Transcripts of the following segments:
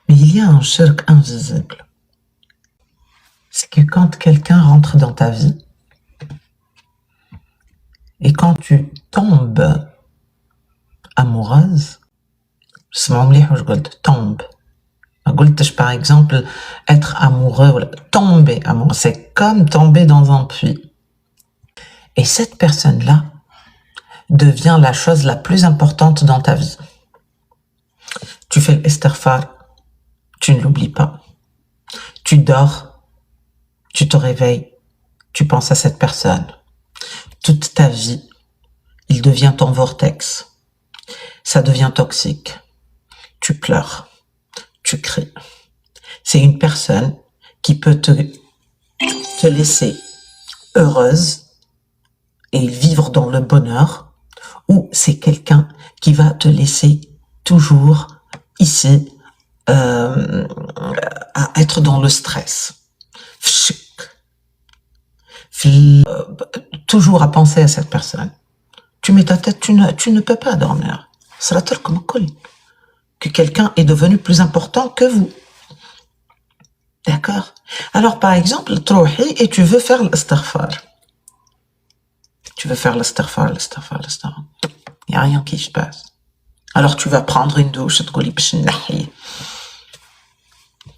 Mais il y a un shirk invisible. C'est que quand quelqu'un rentre dans ta vie, et quand tu tombes amoureuse, tombe. Par exemple, être amoureux, tomber amoureux, c'est comme tomber dans un puits. Et cette personne-là devient la chose la plus importante dans ta vie. Tu fais l'esterfar, tu ne l'oublies pas. Tu dors, tu te réveilles, tu penses à cette personne. Toute ta vie, il devient ton vortex. Ça devient toxique. Tu pleures, tu cries. C'est une personne qui peut te laisser heureuse et vivre dans le bonheur, ou c'est quelqu'un qui va te laisser toujours ici à être dans le stress. Toujours à penser à cette personne. Tu mets ta tête, tu ne peux pas dormir. Que quelqu'un est devenu plus important que vous. D'accord? Alors, par exemple, et tu veux faire l'esterfar. Tu veux faire l'esterfar. Il n'y a rien qui se passe. Alors, tu vas prendre une douche,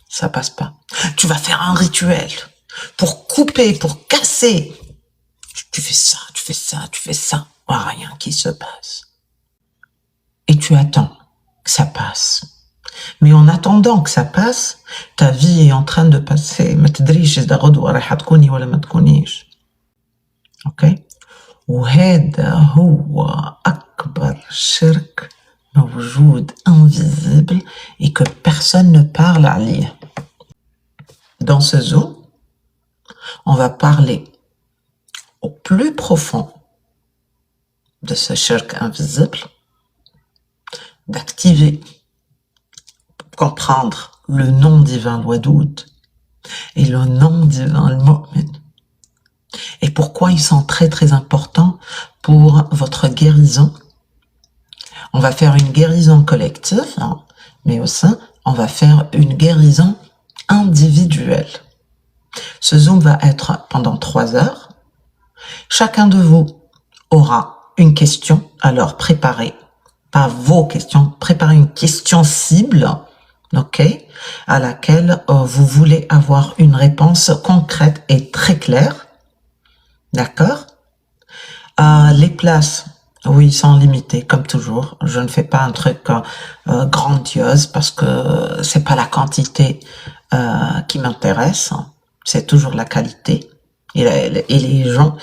ça passe pas. Tu vas faire un rituel pour couper, pour casser. Tu fais ça. Rien qui se passe. Et tu attends que ça passe. Mais en attendant que ça passe, ta vie est en train de passer. Ok? وهذا هو أكبر شرك موجود invisible et que personne ne parle عليه. Dans ce Zoom, on va parler au plus profond de ce shirk invisible, d'activer, comprendre le nom divin Wadoud et le nom divin Al-Mu'min. Et pourquoi ils sont très très importants pour votre guérison. On va faire une guérison collective, hein, mais aussi on va faire une guérison individuelle. Ce Zoom va être pendant 3 heures. Chacun de vous aura une question, alors préparez, pas vos questions, préparez une question cible, ok, à laquelle vous voulez avoir une réponse concrète et très claire, d'accord. Les places, oui, sont limitées, comme toujours. Je ne fais pas un truc grandiose parce que c'est pas la quantité qui m'intéresse, c'est toujours la qualité et les gens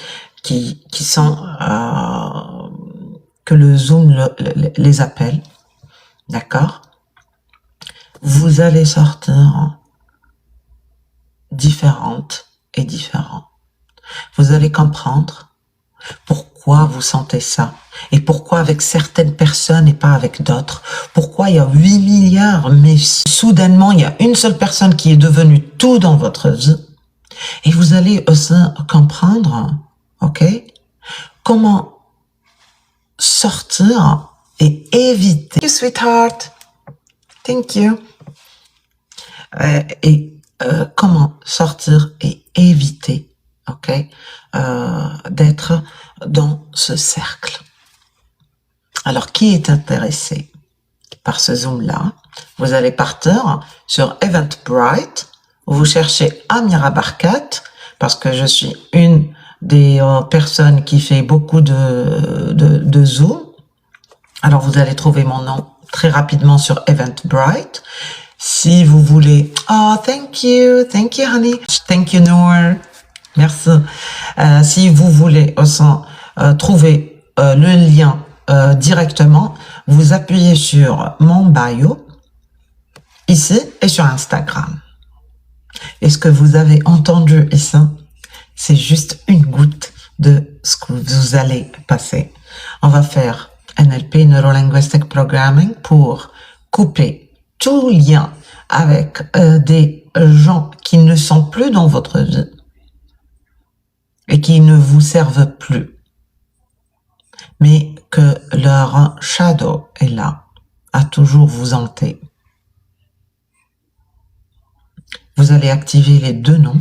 qui sont que le Zoom les appelle, d'accord. Vous allez sortir différentes et différents. Vous allez comprendre pourquoi vous sentez ça et pourquoi avec certaines personnes et pas avec d'autres. Pourquoi il y a 8 milliards, mais soudainement il y a une seule personne qui est devenue tout dans votre vie. Et vous allez aussi comprendre, ok, comment sortir et éviter. Thank you, sweetheart. Thank you. Comment sortir et éviter, ok, d'être dans ce cercle. Alors, qui est intéressé par ce Zoom-là? Vous allez partir sur Eventbrite, vous cherchez Amira Barkat, parce que je suis une des personnes qui fait beaucoup de Zoom. Alors, vous allez trouver mon nom très rapidement sur Eventbrite. Si vous voulez... Oh, thank you honey. Thank you Noor. Merci. Si vous voulez aussi trouver le lien directement, vous appuyez sur mon bio, ici, et sur Instagram. Et ce que vous avez entendu ici, c'est juste une goutte de ce que vous allez passer. On va faire NLP, Neuro Linguistic Programming, pour couper tout lien avec des gens qui ne sont plus dans votre vie et qui ne vous servent plus, mais que leur shadow est là, à toujours vous hanter. vous allez activer les 2 noms.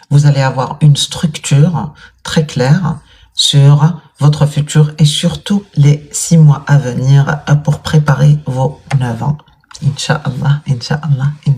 Vous allez avoir une structure très claire sur votre futur et surtout les 6 mois à venir pour préparer vos 9 ans. Inch'Allah, Inch'Allah, Inch'Allah.